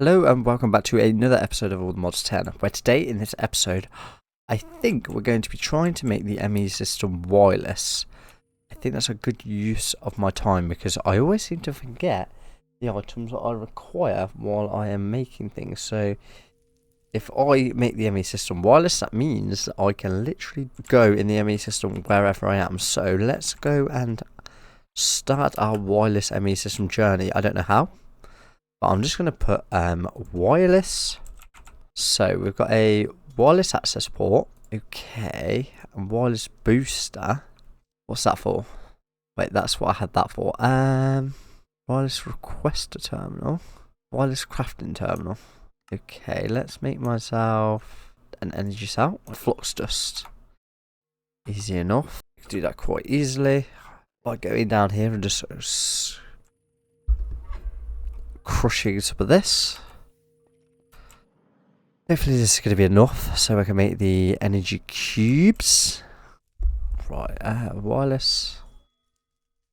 Hello and welcome back to another episode of All the Mods 10, where today in this episode, I think we're going to be trying to make the ME system wireless. I think that's a good use of my time because I always seem to forget the items that I require while I am making things. So if I make the ME system wireless, that means that I can literally go in the ME system wherever I am. So let's go and start our wireless ME system journey. I don't know how. But I'm just going to put wireless. So we've got a wireless access port. Okay. And wireless booster. What's that for? Wait, that's what I had that for. Wireless requester terminal. Wireless crafting terminal. Okay, let's make myself an energy cell. Flux dust. Easy enough. I can do that quite easily by going down here and just crushing some of this. Hopefully this is going to be enough so I can make the energy cubes. Right, wireless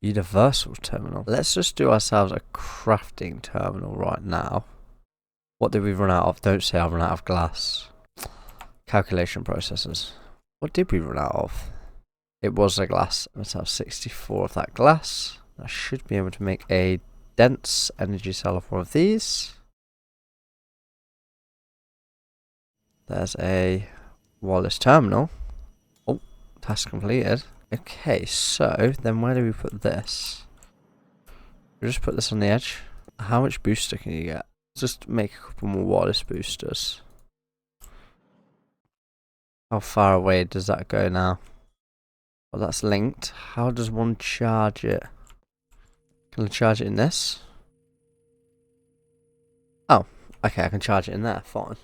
universal terminal. Let's just do ourselves a crafting terminal right now. What did we run out of? Don't say I've run out of glass. Calculation processors. What did we run out of? It was a glass. Let's have 64 of that glass. I should be able to make a dense energy cell of one of these. There's a wireless terminal. Oh, task completed. Okay, so then where do we put this? We just put this on the edge. How much booster can you get? Just make a couple more wireless boosters. How far away does that go now? Well, that's linked. How does one charge it? Can I charge it in this? Oh, okay, I can charge it in there. Fine.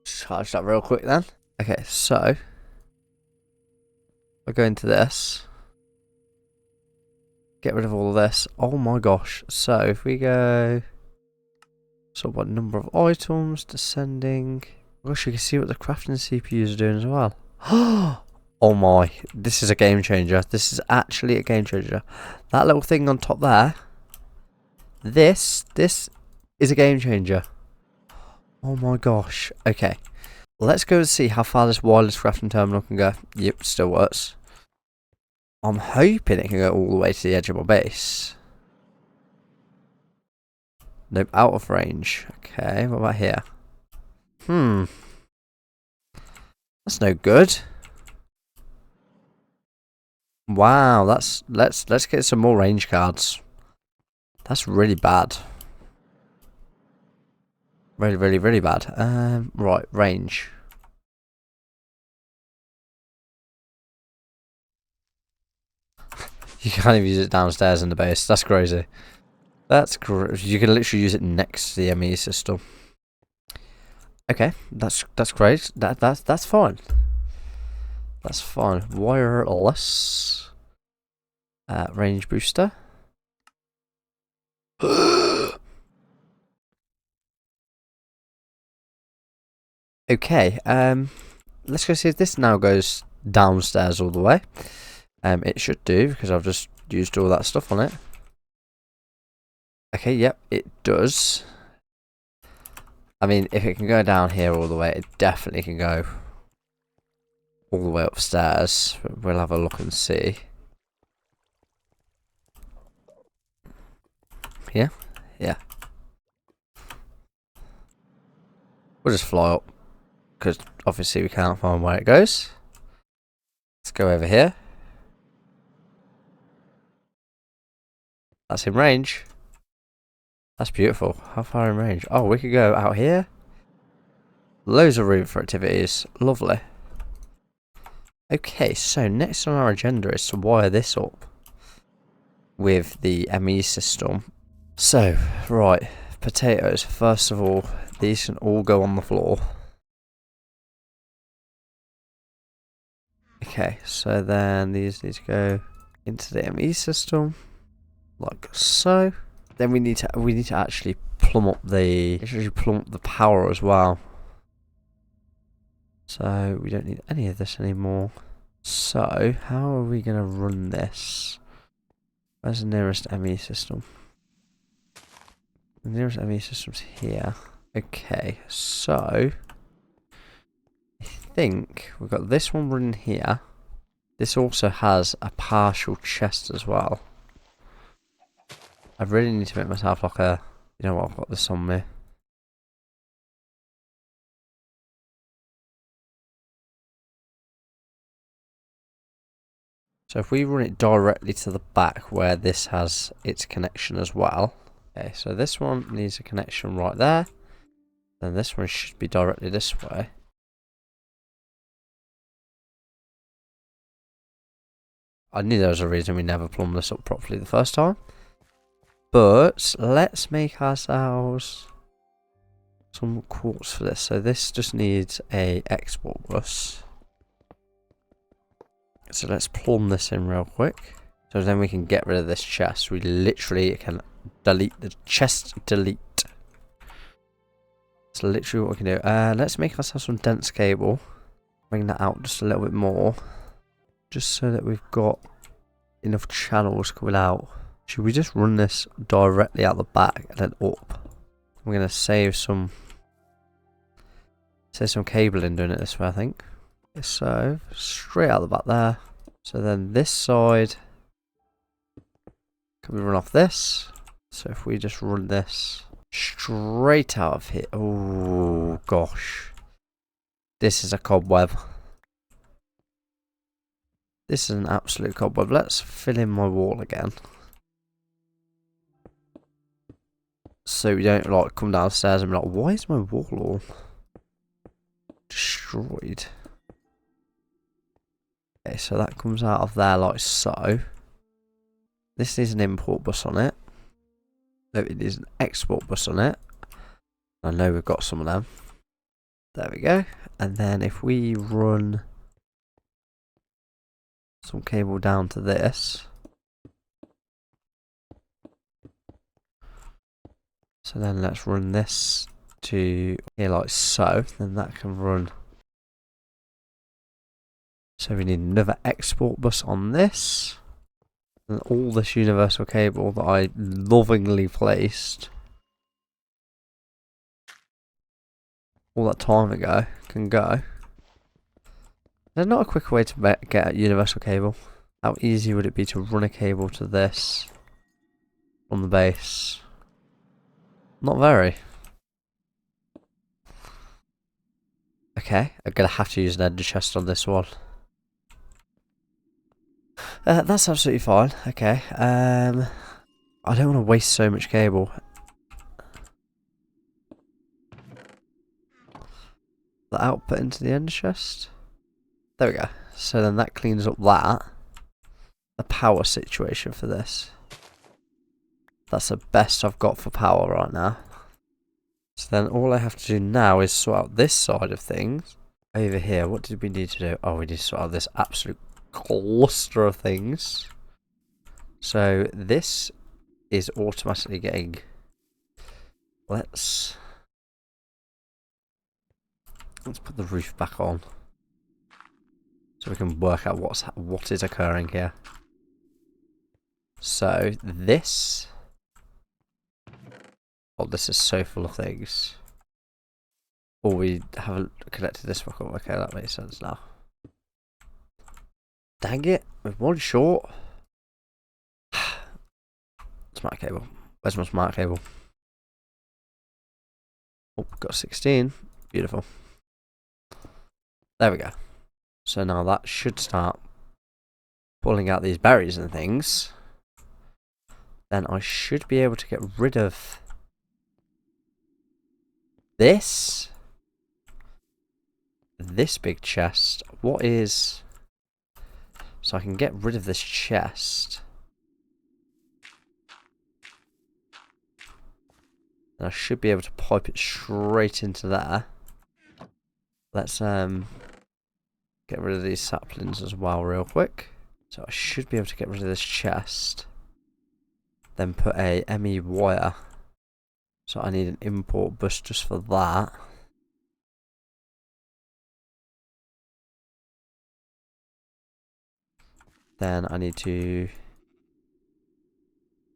Charge that real quick then. Okay, so we'll go into this. Get rid of all of this. Oh my gosh. So if we go, so what number of items, descending. Gosh, you can see what the crafting CPUs are doing as well. Oh my, this is a game changer. This is actually a game changer. That little thing on top there. This is a game changer. Oh my gosh. Okay. Let's go and see how far this wireless crafting terminal can go. Yep, still works. I'm hoping it can go all the way to the edge of my base. Nope, out of range. Okay, what about here? That's no good. Wow, let's get some more range cards. That's really bad. Really bad. Right, range. You can't even use it downstairs in the base. That's crazy. That's you can literally use it next to the ME system. Okay, that's great. That's fine. That's fine. Wireless. Range booster. Okay, let's go see if this now goes downstairs all the way. It should do because I've just used all that stuff on it. Okay, yep, it does. I mean, if it can go down here all the way, it definitely can go all the way upstairs. We'll have a look and see. Yeah, yeah. We'll just fly up because obviously we can't find where it goes. Let's go over here. That's in range. That's beautiful. How far in range? Oh, we could go out here. Loads of room for activities. Lovely. Okay, so next on our agenda is to wire this up with the ME system. So, right, potatoes. First of all, these can all go on the floor. Okay, so then these need to go into the ME system, like so. Then we need to actually plumb up the power as well. So we don't need any of this anymore. So how are we gonna run this? Where's the nearest ME system? The nearest ME system's here. Okay, so I think we've got this one running here. This also has a partial chest as well. I really need to make myself like a... You know what, I've got this on me. So if we run it directly to the back where this has its connection as well. Okay, so this one needs a connection right there. Then this one should be directly this way. I knew there was a reason we never plumbed this up properly the first time. But let's make ourselves some quartz for this. So this just needs a export bus. So let's plumb this in real quick. So then we can get rid of this chest. We literally can delete the chest, delete. That's literally what we can do. Let's make ourselves some dense cable. Bring that out just a little bit more. Just so that we've got enough channels coming out. Should we just run this directly out the back and then up? We're going to save some cabling doing it this way, I think. So, straight out the back there. So then this side, can we run off this? So if we just run this straight out of here. Oh gosh. This is a cobweb. This is an absolute cobweb. Let's fill in my wall again. So we don't like come downstairs and be like, why is my wall all destroyed? Okay, so that comes out of there like so. This needs an import bus on it. No, it needs an export bus on it. I know we've got some of them. There we go. And then if we run some cable down to this. So then let's run this to here like so. Then that can run. So we need another export bus on this. And all this universal cable that I lovingly placed all that time ago can go. There's not a quicker way to get a universal cable. How easy would it be to run a cable to this on the base? Not very. Okay, I'm gonna have to use an ender chest on this one. That's absolutely fine. Okay. I don't want to waste so much cable. The output into the ender chest. There we go. So then that cleans up the power situation for this. That's the best I've got for power right now. So then all I have to do now is sort out this side of things. Over here, what did we need to do? Oh, we need to sort out this absolute cluster of things. So this is automatically getting... Let's put the roof back on. So we can work out what is occurring here. So this... Oh, this is so full of things. Oh, we haven't connected this back up. Okay, that makes sense now. Dang it, with one short. Smart cable. Where's my smart cable? Oh, got 16. Beautiful. There we go. So now that should start pulling out these berries and things. Then I should be able to get rid of this big chest. What is... So I can get rid of this chest. And I should be able to pipe it straight into there. Let's get rid of these saplings as well real quick. So I should be able to get rid of this chest. Then put a ME wire. So I need an import bus just for that. Then I need to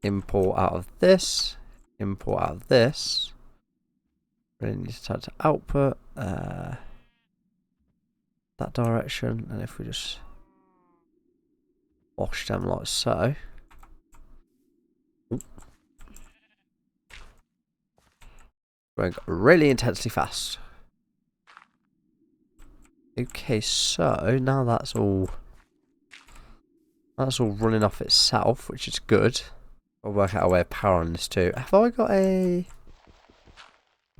import out of this. import out of this. Really need to type to output that direction, and if we just wash them like so. Going really intensely fast. Okay, so now that's all running off itself, which is good. I'll work out a way of powering this too. Have I got a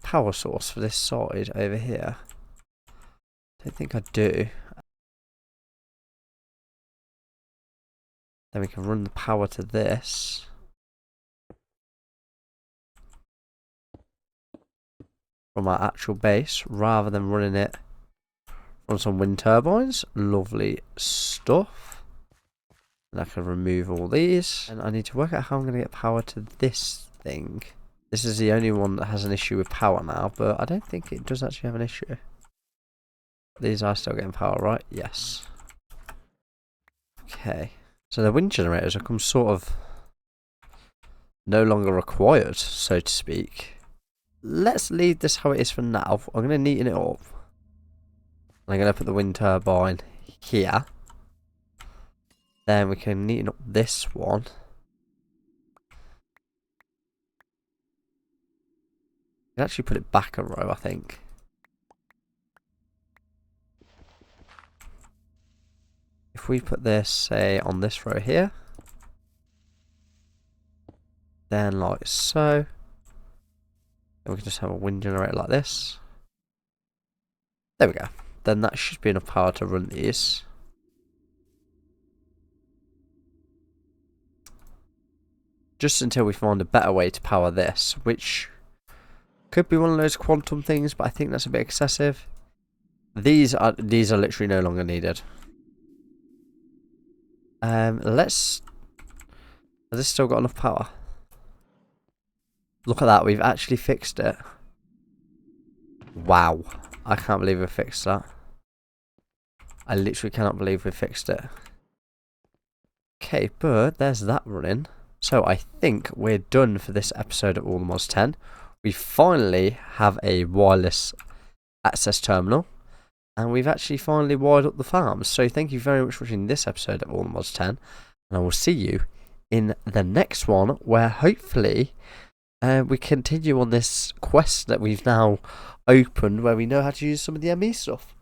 power source for this side over here? I don't think I do. Then we can run the power to this. From our actual base, rather than running it from some wind turbines. Lovely stuff. And I can remove all these. And I need to work out how I'm going to get power to this thing. This is the only one that has an issue with power now, but I don't think it does actually have an issue. These are still getting power, right? Yes. Okay. So the wind generators have come sort of no longer required, so to speak. Let's leave this how it is for now. I'm going to neaten it up. I'm going to put the wind turbine here. Then we can neaten up this one. We can actually put it back a row, I think. If we put this, say, on this row here. Then like so. Then we can just have a wind generator like this. There we go. Then that should be enough power to run these. Just until we find a better way to power this, which could be one of those quantum things, but I think that's a bit excessive. These are literally no longer needed. Has this still got enough power? Look at that, we've actually fixed it. Wow, I can't believe we fixed that. I literally cannot believe we fixed it. Okay, but there's that running. So I think we're done for this episode of All the Mods 10. We finally have a wireless access terminal. And we've actually finally wired up the farms. So thank you very much for watching this episode of All the Mods 10. And I will see you in the next one, where hopefully we continue on this quest that we've now opened, where we know how to use some of the ME stuff.